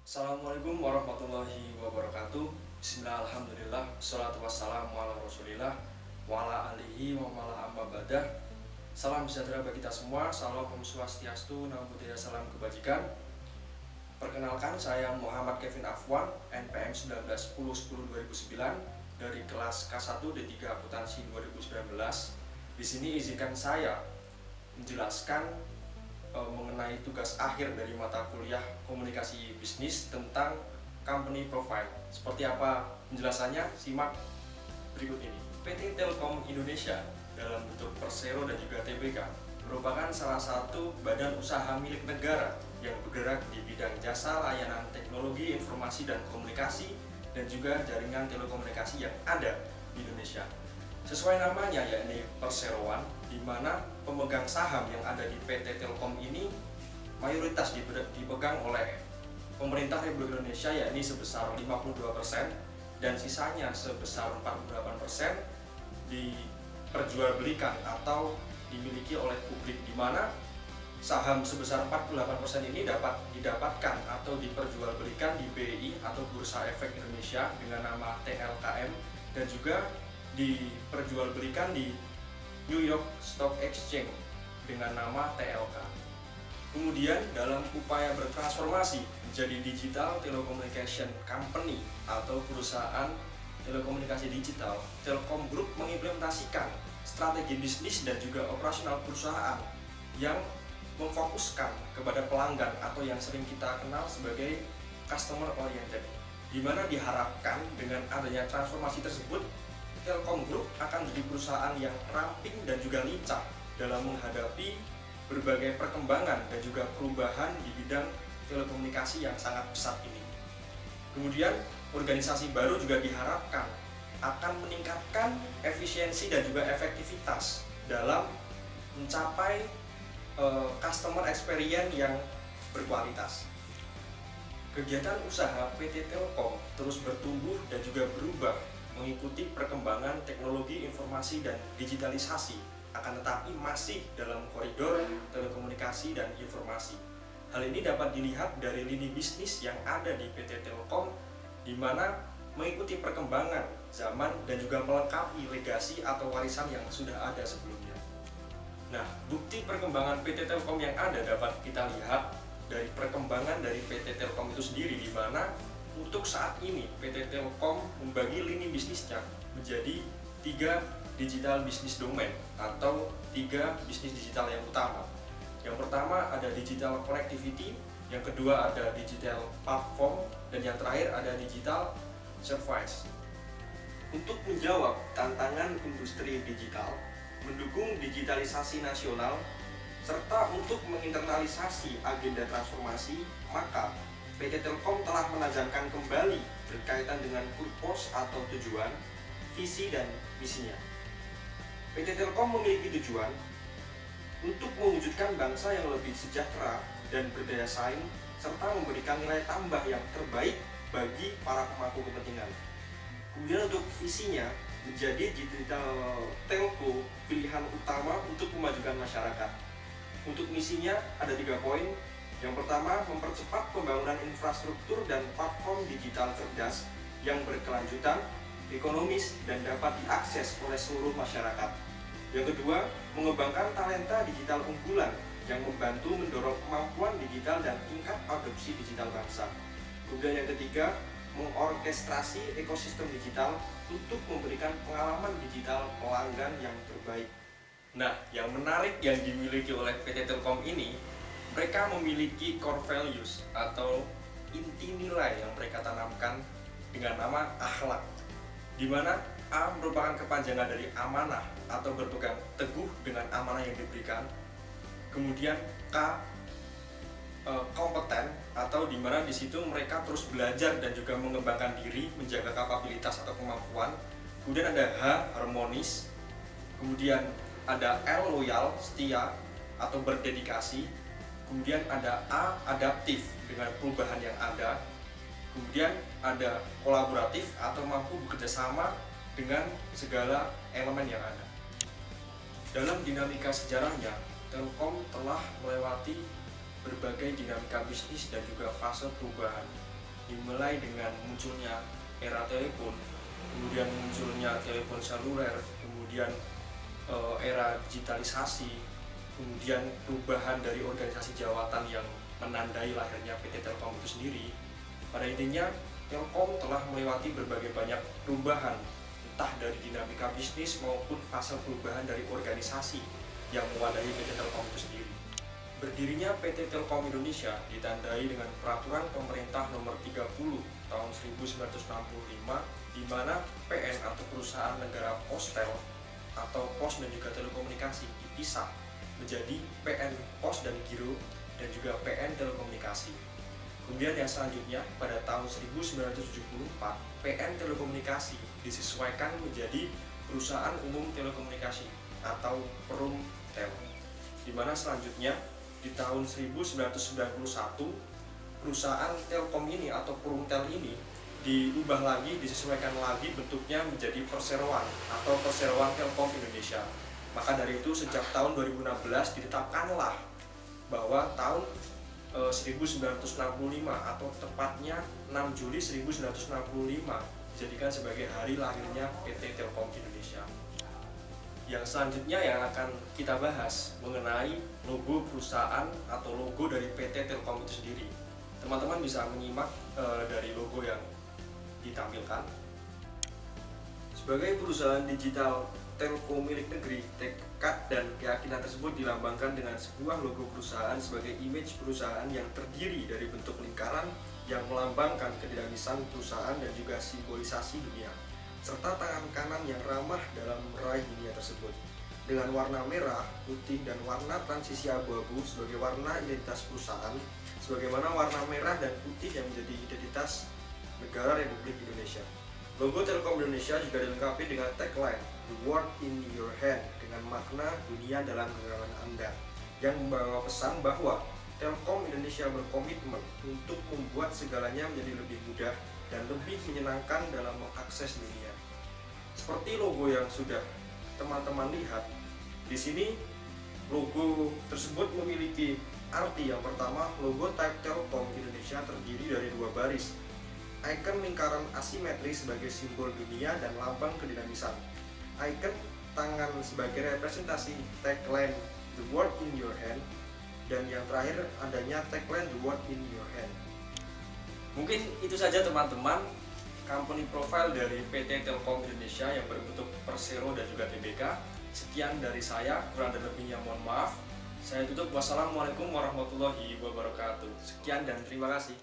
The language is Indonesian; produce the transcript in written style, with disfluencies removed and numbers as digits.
Assalamualaikum warahmatullahi wabarakatuh. Bismillah, alhamdulillah, salatu wassalamu ala rasulillah wa ala alihi wa mala amma badah. Salam sejahtera bagi kita semua. Salam Om Swastiastu, Namo Buddhaya, salam kebajikan. Perkenalkan, saya Muhammad Kevin Afwan, NPM 1910-10-2009 dari kelas K1 D3 Akuntansi 2019. Di sini izinkan saya menjelaskan mengenai tugas akhir dari mata kuliah komunikasi bisnis tentang company profile. Seperti apa penjelasannya? Simak berikut ini. PT Telkom Indonesia dalam bentuk Persero dan juga TBK merupakan salah satu badan usaha milik negara yang bergerak di bidang jasa layanan teknologi informasi dan komunikasi dan juga jaringan telekomunikasi yang ada di Indonesia. Sesuai namanya, yakni perseroan, di mana pemegang saham yang ada di PT Telkom ini mayoritas dipegang oleh pemerintah Republik Indonesia, yakni sebesar 52%, dan sisanya sebesar 48% diperjualbelikan atau dimiliki oleh publik, di mana saham sebesar 48% ini dapat didapatkan atau diperjualbelikan di BI atau Bursa Efek Indonesia dengan nama TLKM, dan juga diperjualbelikan di New York Stock Exchange dengan nama TLK. Kemudian dalam upaya bertransformasi menjadi Digital Telecommunication Company atau perusahaan telekomunikasi digital, Telkom Group mengimplementasikan strategi bisnis dan juga operasional perusahaan yang memfokuskan kepada pelanggan atau yang sering kita kenal sebagai customer oriented, di mana diharapkan dengan adanya transformasi tersebut Telkom Group akan menjadi perusahaan yang ramping dan juga lincah dalam menghadapi berbagai perkembangan dan juga perubahan di bidang telekomunikasi yang sangat pesat ini. Kemudian, organisasi baru juga diharapkan akan meningkatkan efisiensi dan juga efektivitas dalam mencapai customer experience yang berkualitas. Kegiatan usaha PT Telkom terus bertumbuh dan juga berubah mengikuti perkembangan teknologi informasi dan digitalisasi, akan tetapi masih dalam koridor telekomunikasi dan informasi. Hal ini dapat dilihat dari lini bisnis yang ada di PT Telkom, di mana mengikuti perkembangan zaman dan juga melengkapi legasi atau warisan yang sudah ada sebelumnya. Nah, bukti perkembangan PT Telkom yang ada dapat kita lihat dari perkembangan dari PT Telkom itu sendiri, di mana untuk saat ini PT Telkom membagi lini bisnisnya menjadi 3 digital business domain atau 3 bisnis digital yang utama. Yang pertama ada digital connectivity, yang kedua ada digital platform, dan yang terakhir ada digital service. Untuk menjawab tantangan industri digital, mendukung digitalisasi nasional, serta untuk menginternalisasi agenda transformasi, maka PT Telkom telah menajamkan kembali berkaitan dengan purpose atau tujuan, visi dan misinya. PT Telkom memiliki tujuan untuk mewujudkan bangsa yang lebih sejahtera dan berdaya saing, serta memberikan nilai tambah yang terbaik bagi para pemangku kepentingan. Kemudian untuk visinya, menjadi digital telco pilihan utama untuk memajukan masyarakat. Untuk misinya ada 3 poin. Yang pertama, mempercepat pembangunan infrastruktur dan platform digital cerdas yang berkelanjutan, ekonomis, dan dapat diakses oleh seluruh masyarakat. Yang kedua, mengembangkan talenta digital unggulan yang membantu mendorong kemampuan digital dan tingkat adopsi digital bangsa. Kemudian yang ketiga, mengorkestrasi ekosistem digital untuk memberikan pengalaman digital pelanggan yang terbaik. Nah, yang menarik yang dimiliki oleh PT Telkom ini, mereka memiliki core values atau inti nilai yang mereka tanamkan dengan nama akhlak, di mana A merupakan kepanjangan dari amanah atau berpegang teguh dengan amanah yang diberikan. Kemudian K kompeten, atau di mana di situ mereka terus belajar dan juga mengembangkan diri, menjaga kapabilitas atau kemampuan. Kemudian ada H harmonis, kemudian ada L loyal, setia atau berdedikasi. Kemudian ada A adaptif dengan perubahan yang ada. Kemudian ada kolaboratif atau mampu bekerja sama dengan segala elemen yang ada. Dalam dinamika sejarahnya, Telkom telah melewati berbagai dinamika bisnis dan juga fase perubahan. dimulai dengan munculnya era telepon, kemudian munculnya telepon seluler, kemudian era digitalisasi, kemudian perubahan dari organisasi jawatan yang menandai lahirnya PT Telkom itu sendiri. Pada intinya, Telkom telah melewati berbagai banyak perubahan, entah dari dinamika bisnis maupun fase perubahan dari organisasi yang mewadahi PT Telkom itu sendiri. Berdirinya PT Telkom Indonesia ditandai dengan Peraturan Pemerintah Nomor 30 tahun 1965, di mana PN atau Perusahaan Negara Postel atau Pos dan juga Telekomunikasi dipisah menjadi PN Pos dan Giro dan juga PN Telekomunikasi. Kemudian yang selanjutnya pada tahun 1974, PN Telekomunikasi disesuaikan menjadi Perusahaan Umum Telekomunikasi atau Perumtel, di mana selanjutnya di tahun 1991 perusahaan Telkom ini atau Perumtel ini diubah lagi, disesuaikan lagi bentuknya menjadi perseroan atau Perseroan Telkom Indonesia. Maka dari itu sejak tahun 2016 ditetapkanlah bahwa tahun 1965 atau tepatnya 6 Juli 1965 dijadikan sebagai hari lahirnya PT Telkom Indonesia. Yang selanjutnya yang akan kita bahas mengenai logo perusahaan atau logo dari PT Telkom itu sendiri. Teman-teman bisa menyimak dari logo yang ditampilkan. Sebagai perusahaan digital telco milik negeri, tekad dan keyakinan tersebut dilambangkan dengan sebuah logo perusahaan sebagai image perusahaan yang terdiri dari bentuk lingkaran yang melambangkan kedinamisan perusahaan dan juga simbolisasi dunia, serta tangan kanan yang ramah dalam meraih dunia tersebut. Dengan warna merah, putih, dan warna transisi abu-abu sebagai warna identitas perusahaan, sebagaimana warna merah dan putih yang menjadi identitas negara Republik Indonesia. Logo Telkom Indonesia juga dilengkapi dengan tagline "The World in Your Hand" dengan makna dunia dalam genggaman Anda, yang membawa pesan bahwa Telkom Indonesia berkomitmen untuk membuat segalanya menjadi lebih mudah dan lebih menyenangkan dalam mengakses dunia. Seperti logo yang sudah teman-teman lihat, di sini logo tersebut memiliki arti. Yang pertama, logo Type Telkom Indonesia terdiri dari dua baris, ikon lingkaran asimetris sebagai simbol dunia dan lambang kedinamisan, ikon tangan sebagai representasi tagline "The World in Your Hand", dan yang terakhir adanya tagline "The World in Your Hand". Mungkin itu saja teman-teman company profile dari PT Telkom Indonesia yang berbentuk Persero dan juga Tbk. Sekian dari saya, kurang dan lebihnya mohon maaf. Saya tutup. Wassalamualaikum warahmatullahi wabarakatuh. Sekian dan terima kasih.